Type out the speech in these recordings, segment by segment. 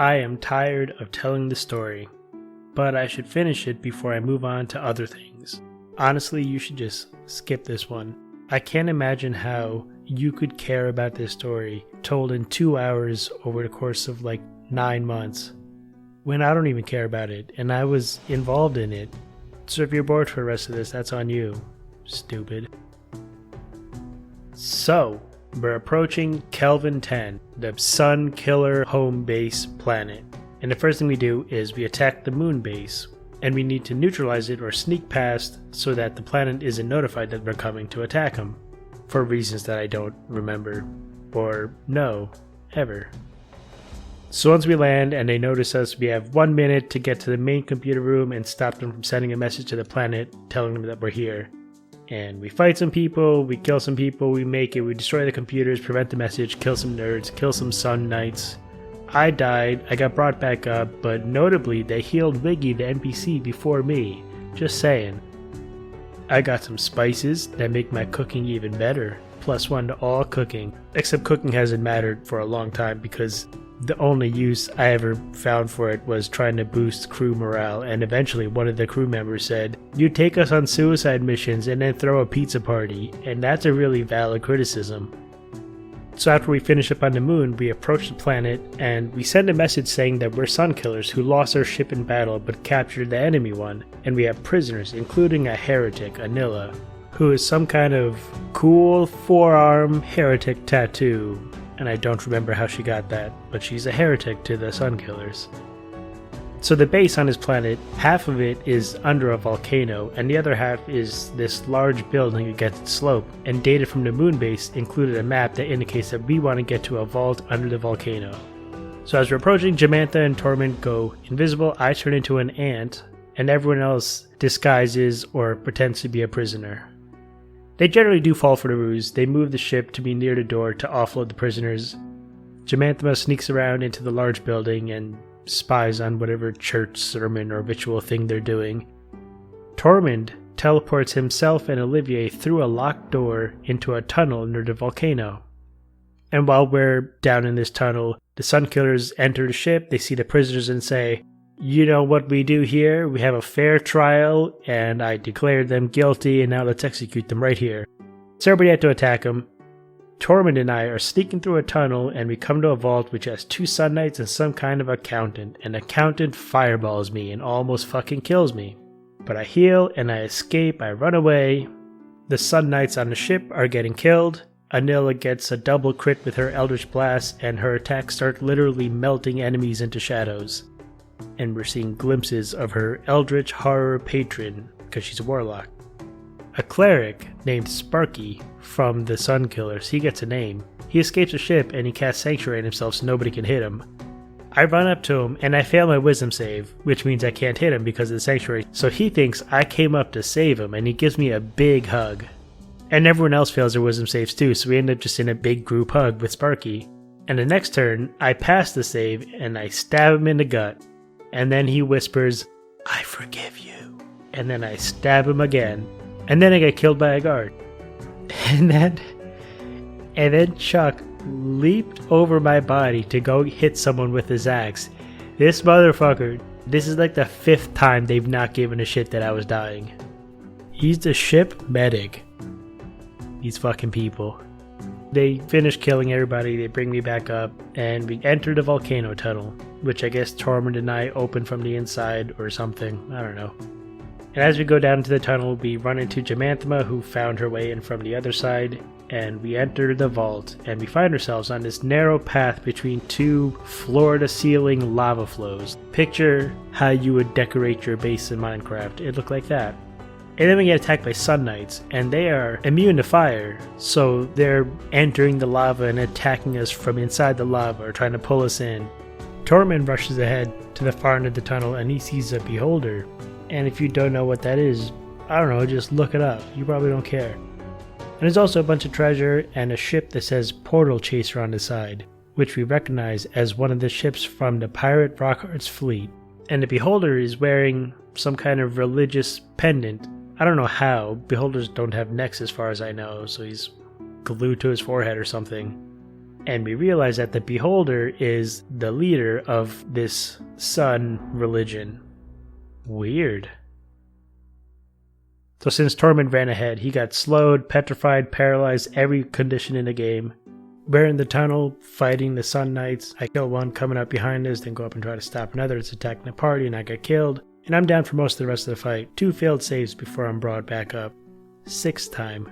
I am tired of telling the story, but I should finish it before I move on to other things. Honestly, you should just skip this one. I can't imagine how you could care about this story told in 2 hours over the course of like 9 months, when I don't even care about it, and I was involved in it. So if you're bored for the rest of this, that's on you, stupid. So, we're approaching Kelvin 10, the Sun Killer home base planet. And the first thing we do is we attack the moon base, and we need to neutralize it or sneak past so that the planet isn't notified that we're coming to attack them, for reasons that I don't remember, or know, ever. So once we land and they notice us, we have 1 minute to get to the main computer room and stop them from sending a message to the planet telling them that we're here. And we fight some people, we kill some people, we make it, we destroy the computers, prevent the message, kill some nerds, kill some Sun Knights. I died, I got brought back up, but notably they healed Wiggy the NPC before me. Just saying. I got some spices that make my cooking even better. +1 to all cooking. Except cooking hasn't mattered for a long time because the only use I ever found for it was trying to boost crew morale, and eventually one of the crew members said, "You take us on suicide missions and then throw a pizza party," and that's a really valid criticism. So after we finish up on the moon, we approach the planet and we send a message saying that we're sun killers who lost our ship in battle but captured the enemy one, and we have prisoners, including a heretic, Anila, who is some kind of cool forearm heretic tattoo. And I don't remember how she got that, but she's a heretic to the Sun Killers. So the base on this planet, half of it is under a volcano, and the other half is this large building against the slope, and data from the moon base included a map that indicates that we want to get to a vault under the volcano. So as we're approaching, Jamantha and Tormund go invisible, I turn into an ant, and everyone else disguises or pretends to be a prisoner. They generally do fall for the ruse. They move the ship to be near the door to offload the prisoners. Jamantha sneaks around into the large building and spies on whatever church sermon or ritual thing they're doing. Tormund teleports himself and Olivier through a locked door into a tunnel under the volcano. And while we're down in this tunnel, the Sun Killers enter the ship, they see the prisoners and say, "You know what we do here? We have a fair trial, and I declared them guilty, and now let's execute them right here." So everybody had to attack them. Tormund and I are sneaking through a tunnel, and we come to a vault which has 2 Sun Knights and some kind of accountant. An accountant fireballs me and almost fucking kills me. But I heal, and I escape, I run away. The Sun Knights on the ship are getting killed. Anila gets a double crit with her Eldritch Blast, and her attacks start literally melting enemies into shadows. And we're seeing glimpses of her Eldritch Horror patron, because she's a warlock. A cleric named Sparky from the Sun Killers, he gets a name. He escapes the ship and he casts Sanctuary on himself so nobody can hit him. I run up to him and I fail my wisdom save, which means I can't hit him because of the Sanctuary, so he thinks I came up to save him and he gives me a big hug. And everyone else fails their wisdom saves too, so we end up just in a big group hug with Sparky. And the next turn, I pass the save and I stab him in the gut. And then he whispers, "I forgive you." And then I stab him again. And then I get killed by a guard. And then Chuck leaped over my body to go hit someone with his axe. This motherfucker, this is like the 5th time they've not given a shit that I was dying. He's the ship medic. These fucking people. They finish killing everybody, they bring me back up, and we enter the volcano tunnel, which I guess Tormund and I opened from the inside or something, I don't know. And as we go down into the tunnel, we run into Jamantha, who found her way in from the other side, and we enter the vault, and we find ourselves on this narrow path between 2 floor-to-ceiling lava flows. Picture how you would decorate your base in Minecraft. It looked like that. And then we get attacked by Sun Knights, and they are immune to fire, so they're entering the lava and attacking us from inside the lava or trying to pull us in. Tormund rushes ahead to the far end of the tunnel and he sees a beholder. And if you don't know what that is, I don't know, just look it up. You probably don't care. And there's also a bunch of treasure and a ship that says Portal Chaser on the side, which we recognize as one of the ships from the pirate Rockhart's fleet. And the beholder is wearing some kind of religious pendant. I don't know how. Beholders don't have necks as far as I know, so he's glued to his forehead or something. And we realize that the Beholder is the leader of this sun religion. Weird. So since Tormund ran ahead, he got slowed, petrified, paralyzed, every condition in the game. We're in the tunnel, fighting the Sun Knights. I kill one coming up behind us, then go up and try to stop another that's attacking the party, and I get killed. And I'm down for most of the rest of the fight. 2 failed saves before I'm brought back up. 6th time.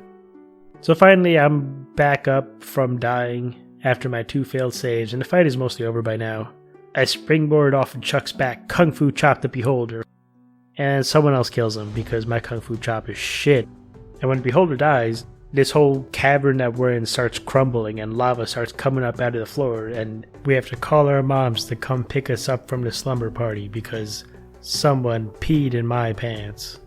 So finally I'm back up from dying after my 2 failed saves, and the fight is mostly over by now. I springboard off and Chuck's back, Kung Fu Chop the Beholder. And someone else kills him because my Kung Fu Chop is shit. And when the Beholder dies, this whole cavern that we're in starts crumbling and lava starts coming up out of the floor, and we have to call our moms to come pick us up from the slumber party because someone peed in my pants.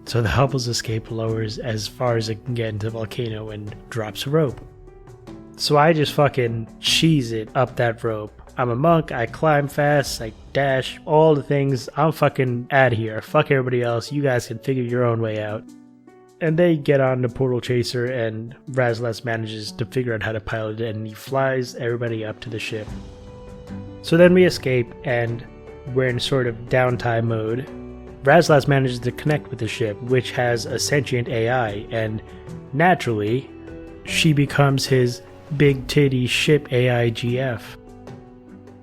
So the helpless escape lowers as far as it can get into the volcano and drops a rope. So I just fucking cheese it up that rope. I'm a monk, I climb fast, I dash, all the things. I'm fucking out of here. Fuck everybody else, you guys can figure your own way out. And they get on the portal chaser, and Razlas manages to figure out how to pilot it, and he flies everybody up to the ship. So then we escape, and we're in sort of downtime mode. Razlas manages to connect with the ship, which has a sentient AI, and naturally, she becomes his big titty ship AI GF.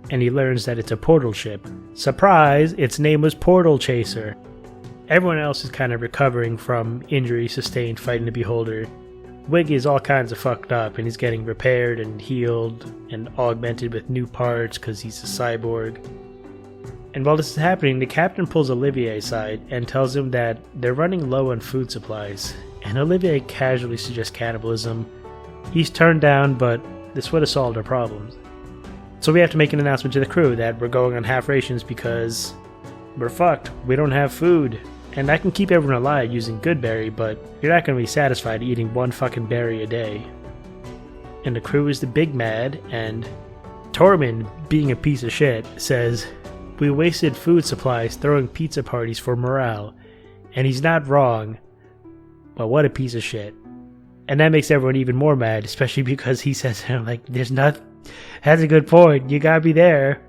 And he learns that it's a portal ship. Surprise! Its name was Portal Chaser. Everyone else is kind of recovering from injuries sustained fighting the Beholder. Wiggy is all kinds of fucked up, and he's getting repaired and healed and augmented with new parts because he's a cyborg. And while this is happening, the captain pulls Olivier aside and tells him that they're running low on food supplies. And Olivier casually suggests cannibalism. He's turned down, but this would have solved our problems. So we have to make an announcement to the crew that we're going on half rations because we're fucked. We don't have food. And I can keep everyone alive using good berry, but you're not going to be satisfied eating 1 fucking berry a day. And the crew is the big mad, and Tormund, being a piece of shit, says, "We wasted food supplies throwing pizza parties for morale." And he's not wrong, but what a piece of shit. And that makes everyone even more mad, especially because he says, like, there's not... That's a good point, you gotta be there.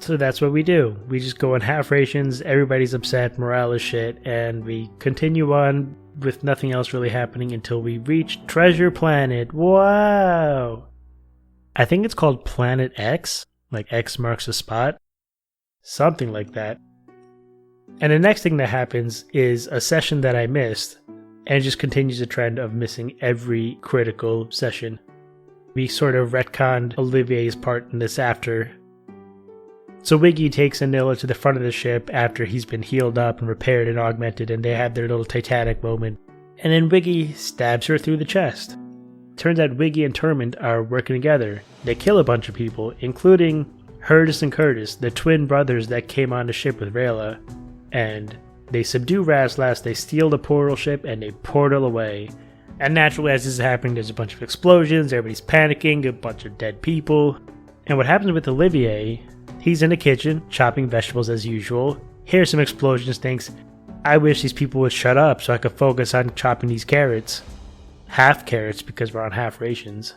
So that's what we do. We just go on half rations, everybody's upset, morale is shit, and we continue on with nothing else really happening until we reach Treasure Planet. Wow! I think it's called Planet X, like X marks a spot. Something like that. And the next thing that happens is a session that I missed, and it just continues the trend of missing every critical session. We sort of retconned Olivier's part in this after. So Wiggy takes Anila to the front of the ship after he's been healed up and repaired and augmented, and they have their little Titanic moment. And then Wiggy stabs her through the chest. Turns out Wiggy and Tormund are working together. They kill a bunch of people, including Herdis and Curtis, the twin brothers that came on the ship with Rayla. And they subdue Razlas, they steal the portal ship, and they portal away. And naturally, as this is happening, there's a bunch of explosions, everybody's panicking, a bunch of dead people. And what happens with Olivier... He's in the kitchen, chopping vegetables as usual. Hears some explosions, thinks, I wish these people would shut up so I could focus on chopping these carrots. Half carrots because we're on half rations.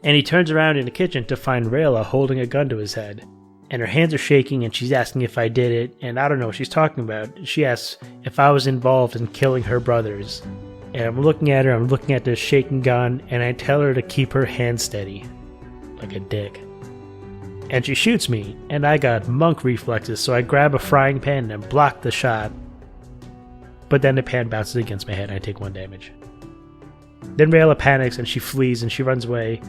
And he turns around in the kitchen to find Rayla holding a gun to his head. And her hands are shaking and she's asking if I did it, and I don't know what she's talking about. She asks if I was involved in killing her brothers. And I'm looking at her, I'm looking at the shaking gun, and I tell her to keep her hands steady. Like a dick. And she shoots me, and I got monk reflexes, so I grab a frying pan and block the shot. But then the pan bounces against my head and I take 1 damage. Then Rayla panics and she flees and she runs away.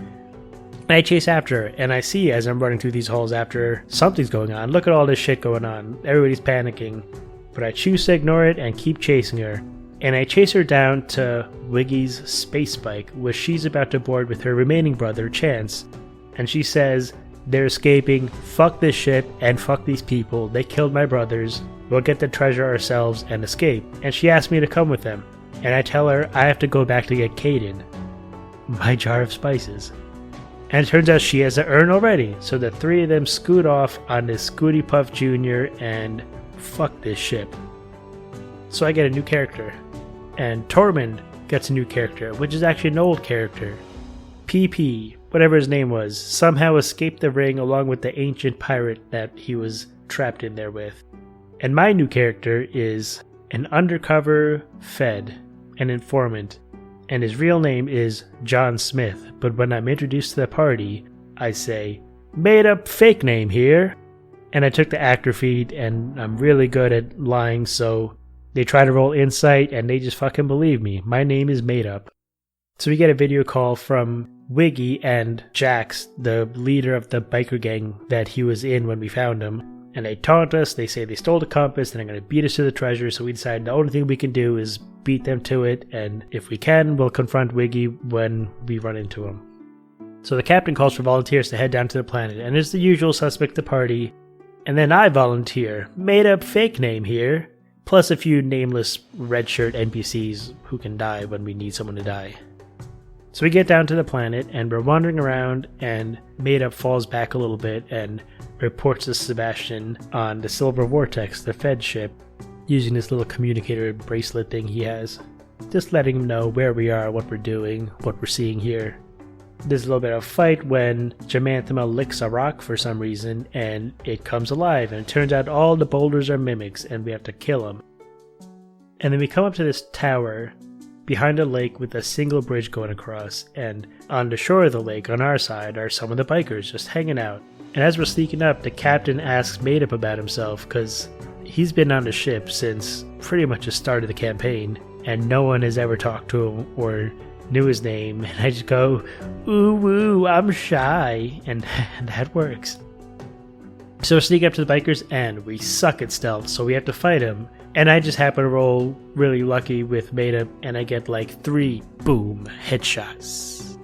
And I chase after her, and I see as I'm running through these halls after her, something's going on. Look at all this shit going on. Everybody's panicking. But I choose to ignore it and keep chasing her. And I chase her down to Wiggy's space bike, where she's about to board with her remaining brother, Chance. And she says... They're escaping, fuck this shit, and fuck these people, they killed my brothers, we'll get the treasure ourselves and escape. And she asked me to come with them, and I tell her I have to go back to get Caden, my jar of spices. And it turns out she has an urn already, so the 3 of them scoot off on this Scooty Puff Jr. and fuck this ship. So I get a new character, and Tormund gets a new character, which is actually an old character. PP, whatever his name was, somehow escaped the ring along with the ancient pirate that he was trapped in there with. And my new character is an undercover Fed, an informant, and his real name is John Smith, but when I'm introduced to the party, I say, "Made up fake name here." And I took the actor feed, and I'm really good at lying, so they try to roll insight, and they just fucking believe me. My name is made up. So we get a video call from Wiggy and Jax, the leader of the biker gang that he was in when we found him. And they taunt us, they say they stole the compass, and they're going to beat us to the treasure, so we decide the only thing we can do is beat them to it, and if we can, we'll confront Wiggy when we run into him. So the captain calls for volunteers to head down to the planet, and it's the usual suspect to party. And then I volunteer, made up fake name here, plus a few nameless red shirt NPCs who can die when we need someone to die. So we get down to the planet, and we're wandering around, and Made Up falls back a little bit and reports to Sebastian on the Silver Vortex, the Fed ship, using this little communicator bracelet thing he has. Just letting him know where we are, what we're doing, what we're seeing here. There's a little bit of a fight when Jamanthema licks a rock for some reason, and it comes alive, and it turns out all the boulders are mimics, and we have to kill them. And then we come up to this tower behind a lake with a single bridge going across, and on the shore of the lake on our side are some of the bikers just hanging out. And as we're sneaking up, the captain asks Made Up about himself, because he's been on the ship since pretty much the start of the campaign, and no one has ever talked to him or knew his name, and I just go, "Ooh woo, I'm shy," and that works. So we sneak up to the bikers, and we suck at stealth, so we have to fight him. And I just happen to roll really lucky with Made Up, and I get like 3 boom headshots.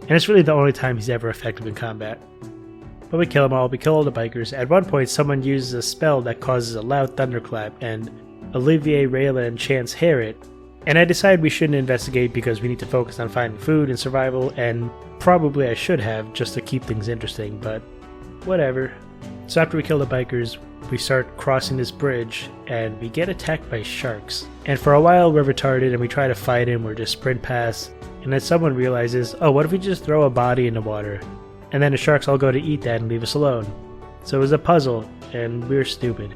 And it's really the only time he's ever effective in combat. But we kill them all, we kill all the bikers. At one point, someone uses a spell that causes a loud thunderclap, and Olivier, Rayla, and Chance hear it. And I decide we shouldn't investigate because we need to focus on finding food and survival, and probably I should have just to keep things interesting, but whatever. So after we kill the bikers, we start crossing this bridge, and we get attacked by sharks. And for a while we're retarded and we try to fight him or just sprint past, and then someone realizes, oh, what if we just throw a body in the water? And then the sharks all go to eat that and leave us alone. So it was a puzzle, and we're stupid.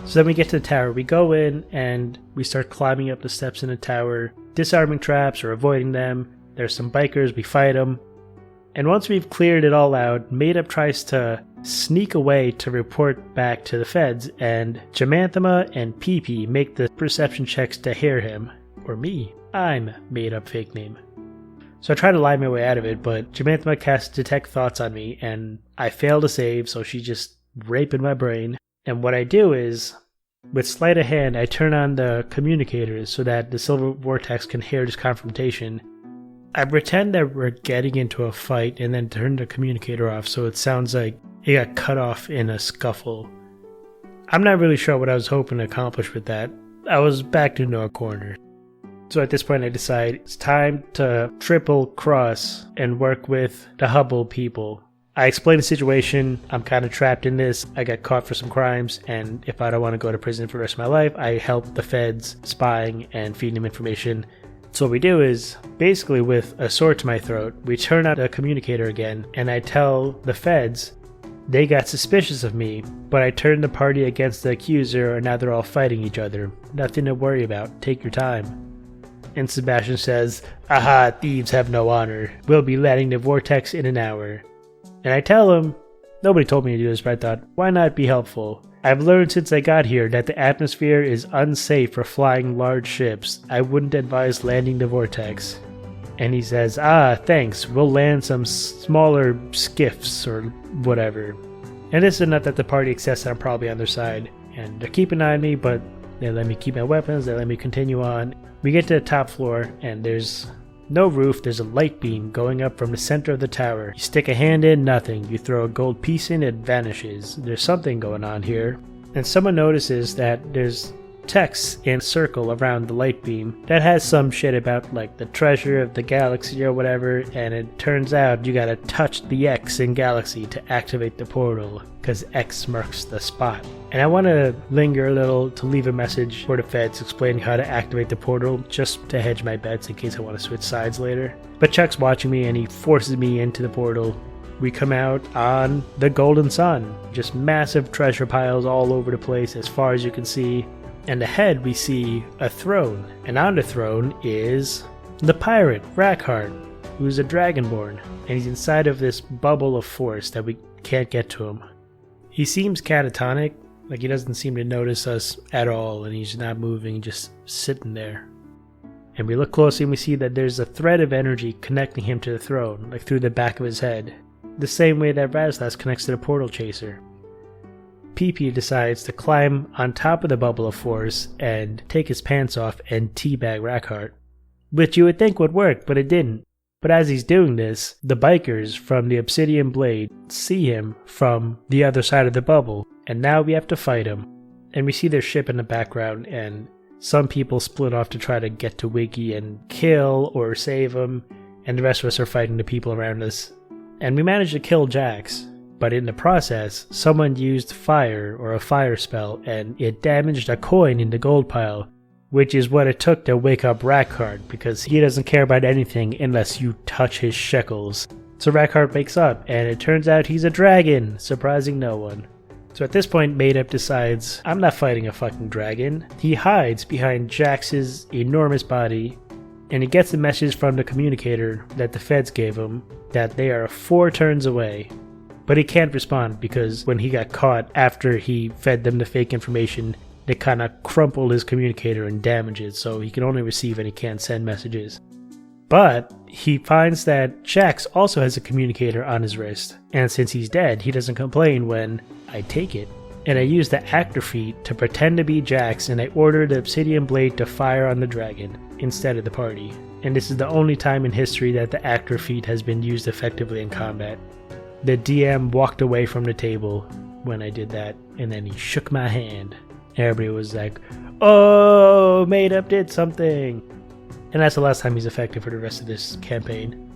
So then we get to the tower, we go in, and we start climbing up the steps in the tower, disarming traps or avoiding them. There's some bikers, we fight them. And once we've cleared it all out, Made Up tries to sneak away to report back to the feds, and Jamanthema and PP make the perception checks to hear him. Or me. I'm Made Up fake name. So I try to lie my way out of it, but Jamanthema casts Detect Thoughts on me, and I fail to save, so she's just raping my brain. And what I do is, with sleight of hand, I turn on the communicators so that the Silver Vortex can hear this confrontation. I pretend that we're getting into a fight and then turn the communicator off so it sounds like it got cut off in a scuffle. I'm not really sure what I was hoping to accomplish with that. I was backed into a corner. So at this point I decide it's time to triple cross and work with the Hubble people. I explain the situation, I'm kind of trapped in this, I got caught for some crimes, and if I don't want to go to prison for the rest of my life, I help the feds spying and feeding them information. So what we do is, basically with a sword to my throat, we turn on the communicator again, and I tell the feds they got suspicious of me, but I turned the party against the accuser, and now they're all fighting each other. Nothing to worry about, take your time. And Sebastian says, "Aha, thieves have no honor. We'll be landing the vortex in an hour." And I tell him, nobody told me to do this, but I thought, why not be helpful? I've learned since I got here that the atmosphere is unsafe for flying large ships. I wouldn't advise landing the vortex. And he says, thanks, we'll land some smaller skiffs or whatever. And this is enough that the party accepts that I'm probably on their side. And they're keeping an eye on me, but they let me keep my weapons, they let me continue on. We get to the top floor, and there's no roof, there's a light beam going up from the center of the tower. You stick a hand in, nothing. You throw a gold piece in, it vanishes. There's something going on here. And someone notices that there's text in a circle around the light beam that has some shit about like the treasure of the galaxy or whatever, and it turns out you gotta touch the X in galaxy to activate the portal, because X marks the spot. And I want to linger a little to leave a message for the feds explaining how to activate the portal, just to hedge my bets in case I want to switch sides later. But Chuck's watching me and he forces me into the portal. We come out on the Golden Sun, just massive treasure piles all over the place as far as you can see. And ahead we see a throne, and on the throne is the pirate, Rackhart, who's a dragonborn, and he's inside of this bubble of force that we can't get to him. He seems catatonic, like he doesn't seem to notice us at all, and he's not moving, just sitting there. And we look closely and we see that there's a thread of energy connecting him to the throne, like through the back of his head, the same way that Razlas connects to the portal chaser. PP decides to climb on top of the bubble of force and take his pants off and teabag Rackhart, which you would think would work, but it didn't. But as he's doing this, the bikers from the Obsidian Blade see him from the other side of the bubble, and now we have to fight him. And we see their ship in the background, and some people split off to try to get to Wiggy and kill or save him, and the rest of us are fighting the people around us. And we manage to kill Jax, but in the process, someone used fire or a fire spell, and it damaged a coin in the gold pile, which is what it took to wake up Rackhart, because he doesn't care about anything unless you touch his shekels. So Rackhart wakes up, and it turns out he's a dragon, surprising no one. So at this point, Maadup decides, I'm not fighting a fucking dragon. He hides behind Jax's enormous body, and he gets a message from the communicator that the feds gave him that they are 4 turns away. But he can't respond because when he got caught after he fed them the fake information, they kind of crumpled his communicator and damaged it, so he can only receive and he can't send messages. But he finds that Jax also has a communicator on his wrist, and since he's dead, he doesn't complain when I take it. And I use the actor feat to pretend to be Jax, and I order the Obsidian Blade to fire on the dragon instead of the party. And this is the only time in history that the actor feat has been used effectively in combat. The DM walked away from the table when I did that, and then he shook my hand. Everybody was like, oh, Maadup did something! And that's the last time he's effective for the rest of this campaign.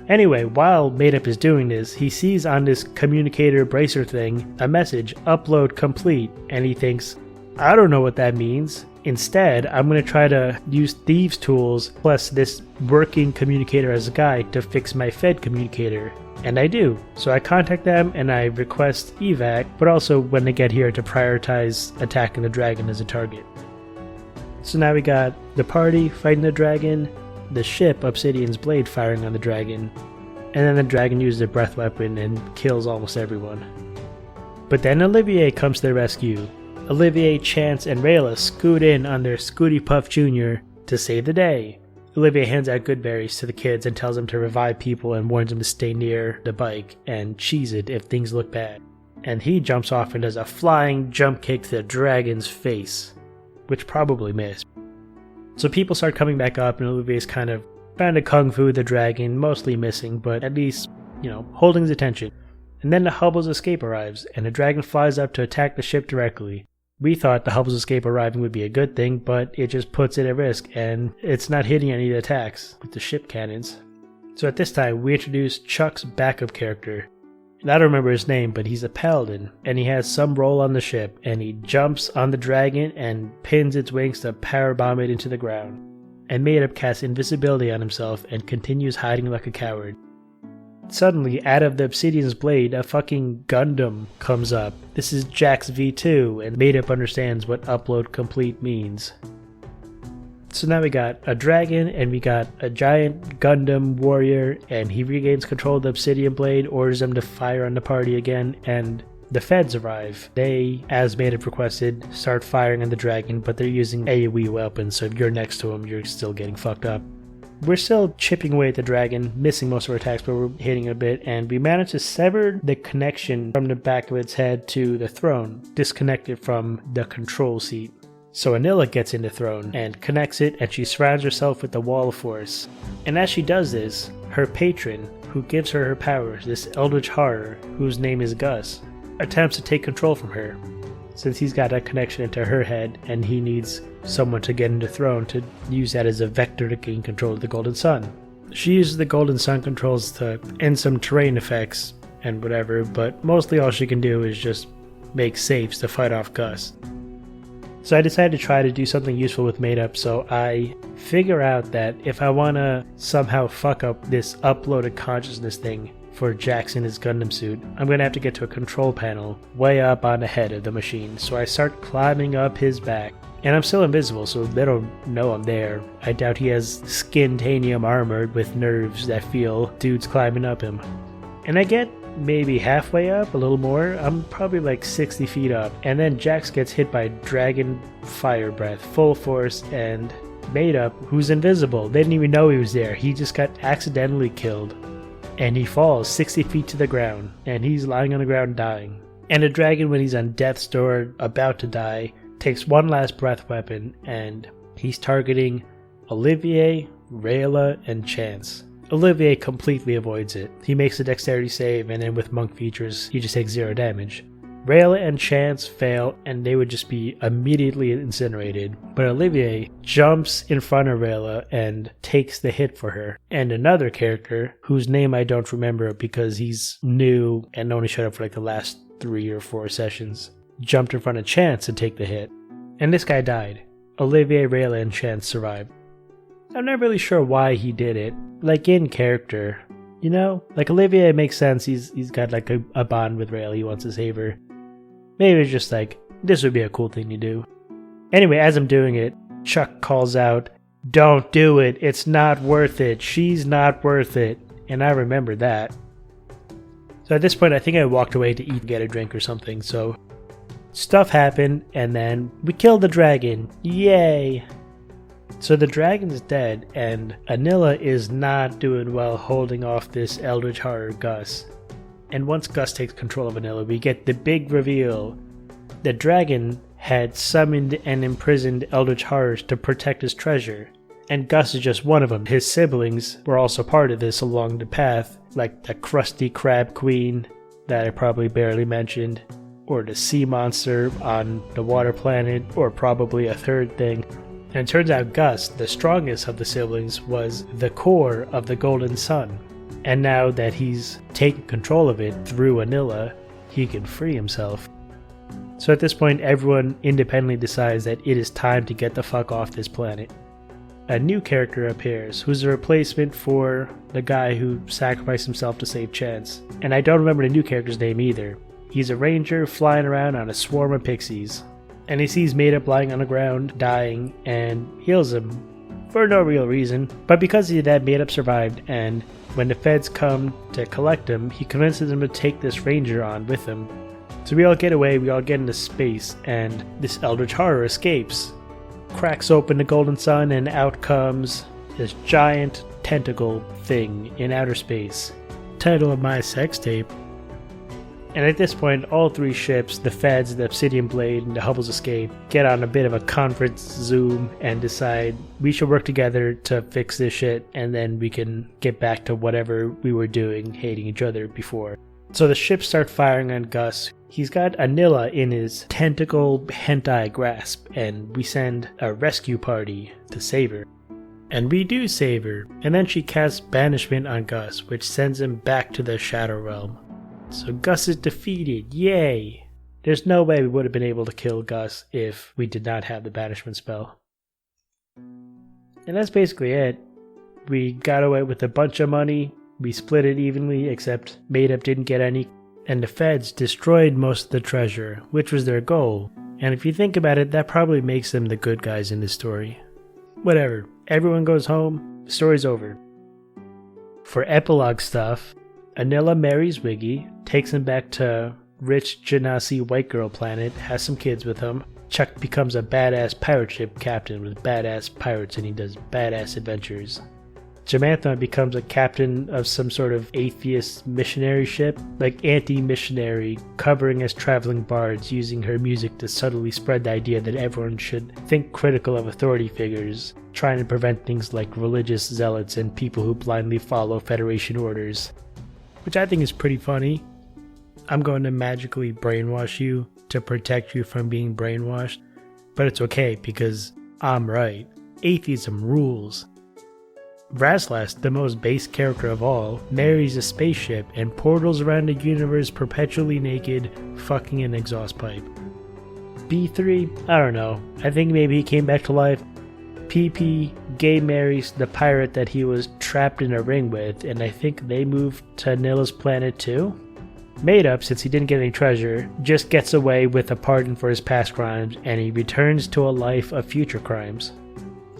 Anyway, while Maadup is doing this, he sees on this communicator bracer thing a message, upload complete, and he thinks, I don't know what that means. Instead, I'm going to try to use thieves' tools plus this working communicator as a guide to fix my Fed communicator. And I do. So I contact them and I request evac, but also when they get here to prioritize attacking the dragon as a target. So now we got the party fighting the dragon, the ship Obsidian's Blade firing on the dragon, and then the dragon uses a breath weapon and kills almost everyone. But then Olivier comes to the rescue. Olivier, Chance, and Rayla scoot in on their Scooty Puff Jr. to save the day. Olivier hands out good berries to the kids and tells them to revive people and warns them to stay near the bike and cheese it if things look bad. And he jumps off and does a flying jump kick to the dragon's face, which probably missed. So people start coming back up and Olivier's kind of trying to kung fu the dragon, mostly missing, but at least, holding his attention. And then the Hubble's escape arrives, and the dragon flies up to attack the ship directly. We thought the Hubble's escape arriving would be a good thing, but it just puts it at risk, and it's not hitting any of the attacks with the ship cannons. So at this time, we introduce Chuck's backup character. And I don't remember his name, but he's a paladin, and he has some role on the ship, and he jumps on the dragon and pins its wings to powerbomb it into the ground. And Maadup casts invisibility on himself and continues hiding like a coward. Suddenly, out of the Obsidian's Blade, a fucking Gundam comes up. This is Jax V2, and Maadup understands what upload complete means. So now we got a dragon, and we got a giant Gundam warrior, and he regains control of the Obsidian Blade, orders them to fire on the party again, and the feds arrive. They, as Maadup requested, start firing on the dragon, but they're using AoE weapons, so if you're next to him, you're still getting fucked up. We're still chipping away at the dragon, missing most of our attacks, but we're hitting it a bit, and we managed to sever the connection from the back of its head to the throne, disconnected from the control seat. So Anila gets in the throne and connects it, and she surrounds herself with the wall of force. And as she does this, her patron, who gives her her powers, this eldritch horror, whose name is Gus, attempts to take control from her. since he's got a connection into her head and he needs someone to get into throne to use that as a vector to gain control of the Golden Sun. She uses the Golden Sun controls to end some terrain effects and whatever, but mostly all she can do is just make saves to fight off Gus. So I decided to try to do something useful with maadup, so I figure out that if I want to somehow fuck up this uploaded consciousness thing for Jax in his Gundam suit, I'm going to have to get to a control panel way up on the head of the machine. So I start climbing up his back, and I'm still invisible, so they don't know I'm there. I doubt he has skintanium armor with nerves that feel dudes climbing up him. And I get maybe halfway up, a little more. I'm probably like 60 feet up, and then Jax gets hit by dragon fire breath full force, and maadup, who's invisible, they didn't even know he was there. He just got accidentally killed, and he falls 60 feet to the ground, and he's lying on the ground dying. And the dragon, when he's on death's door about to die, takes one last breath weapon, and he's targeting Olivier, Rayla, and Chance. Olivier completely avoids it. He makes a dexterity save, and then with monk features, he just takes 0 damage. Rayla and Chance fail, and they would just be immediately incinerated. But Olivier jumps in front of Rayla and takes the hit for her. And another character, whose name I don't remember because he's new and only showed up for like the last 3 or 4 sessions, jumped in front of Chance to take the hit. And this guy died. Olivier, Rayla, and Chance survived. I'm not really sure why he did it. Like in character, you know? Like Olivier makes sense, he's got like a bond with Rayla, he wants to save her. Maybe it's just like, this would be a cool thing to do. Anyway, as I'm doing it, Chuck calls out, "Don't do it, it's not worth it, she's not worth it." And I remembered that. So at this point I think I walked away to eat and get a drink or something, so stuff happened, and then we killed the dragon. Yay! So the dragon's dead, and Anila is not doing well holding off this Eldritch Horror Gus. And once Gus takes control of Anila, we get the big reveal. The dragon had summoned and imprisoned Eldritch Horrors to protect his treasure, and Gus is just one of them. His siblings were also part of this along the path, like the Krusty Krab Queen that I probably barely mentioned, or the sea monster on the water planet, or probably a third thing. And it turns out Gus, the strongest of the siblings, was the core of the Golden Sun. And now that he's taken control of it through Anila, he can free himself. So at this point, everyone independently decides that it is time to get the fuck off this planet. A new character appears, who's a replacement for the guy who sacrificed himself to save Chance. And I don't remember the new character's name either. He's a ranger flying around on a swarm of pixies. And he sees maadup lying on the ground, dying, and heals him. For no real reason. But because of that, maadup survived, and when the feds come to collect him, he convinces them to take this ranger on with him. So we all get away, we all get into space, and this Eldritch Horror escapes. Cracks open the Golden Sun, and out comes this giant tentacle thing in outer space. Title of my sex tape. And at this point, all 3 ships, the Feds, the Obsidian Blade, and the Hubble's Escape, get on a bit of a conference Zoom and decide we should work together to fix this shit, and then we can get back to whatever we were doing, hating each other before. So the ships start firing on Gus. He's got Anila in his tentacle hentai grasp, and we send a rescue party to save her. And we do save her, and then she casts banishment on Gus, which sends him back to the Shadow Realm. So Gus is defeated, yay! There's no way we would have been able to kill Gus if we did not have the banishment spell. And that's basically it. We got away with a bunch of money, we split it evenly, except maadup didn't get any, and the Feds destroyed most of the treasure, which was their goal. And if you think about it, that probably makes them the good guys in this story. Whatever, everyone goes home, the story's over. For epilogue stuff, Anila marries Wiggy, takes him back to rich Genasi white girl planet, has some kids with him. Chuck becomes a badass pirate ship captain with badass pirates, and he does badass adventures. Jamantha becomes a captain of some sort of atheist missionary ship, like anti-missionary, covering as traveling bards, using her music to subtly spread the idea that everyone should think critical of authority figures, trying to prevent things like religious zealots and people who blindly follow Federation orders. Which I think is pretty funny. I'm going to magically brainwash you to protect you from being brainwashed, but it's okay because I'm right. Atheism rules. Raslas, the most base character of all, marries a spaceship and portals around the universe perpetually naked, fucking an exhaust pipe. B3? I don't know. I think maybe he came back to life. PP gay marries the pirate that he was trapped in a ring with, and I think they moved to Nilla's planet too? Maadup, since he didn't get any treasure, just gets away with a pardon for his past crimes, and he returns to a life of future crimes.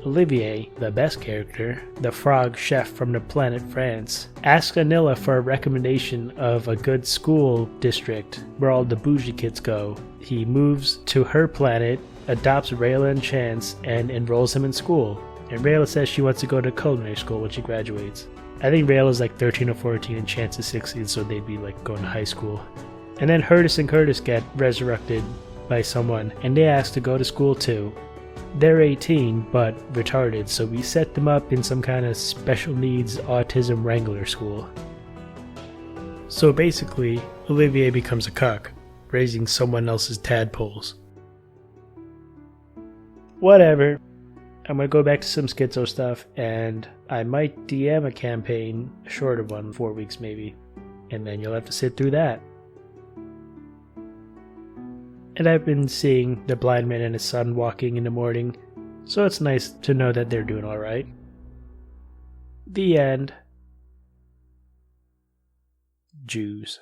Olivier, the best character, the frog chef from the planet France, asks Anilla for a recommendation of a good school district where all the bougie kids go. He moves to her planet, adopts Rayla and Chance, and enrolls him in school. And Rayla says she wants to go to culinary school when she graduates. I think Rayla's like 13 or 14 and Chance is 16, so they'd be like going to high school. And then Hurtis and Curtis get resurrected by someone, and they ask to go to school too. They're 18, but retarded, so we set them up in some kind of special needs autism wrangler school. So basically, Olivier becomes a cuck, raising someone else's tadpoles. Whatever. I'm gonna go back to some schizo stuff, and I might DM a campaign, a shorter one, 4 weeks maybe, and then you'll have to sit through that. And I've been seeing the blind man and his son walking in the morning, so it's nice to know that they're doing alright. The end. Jews.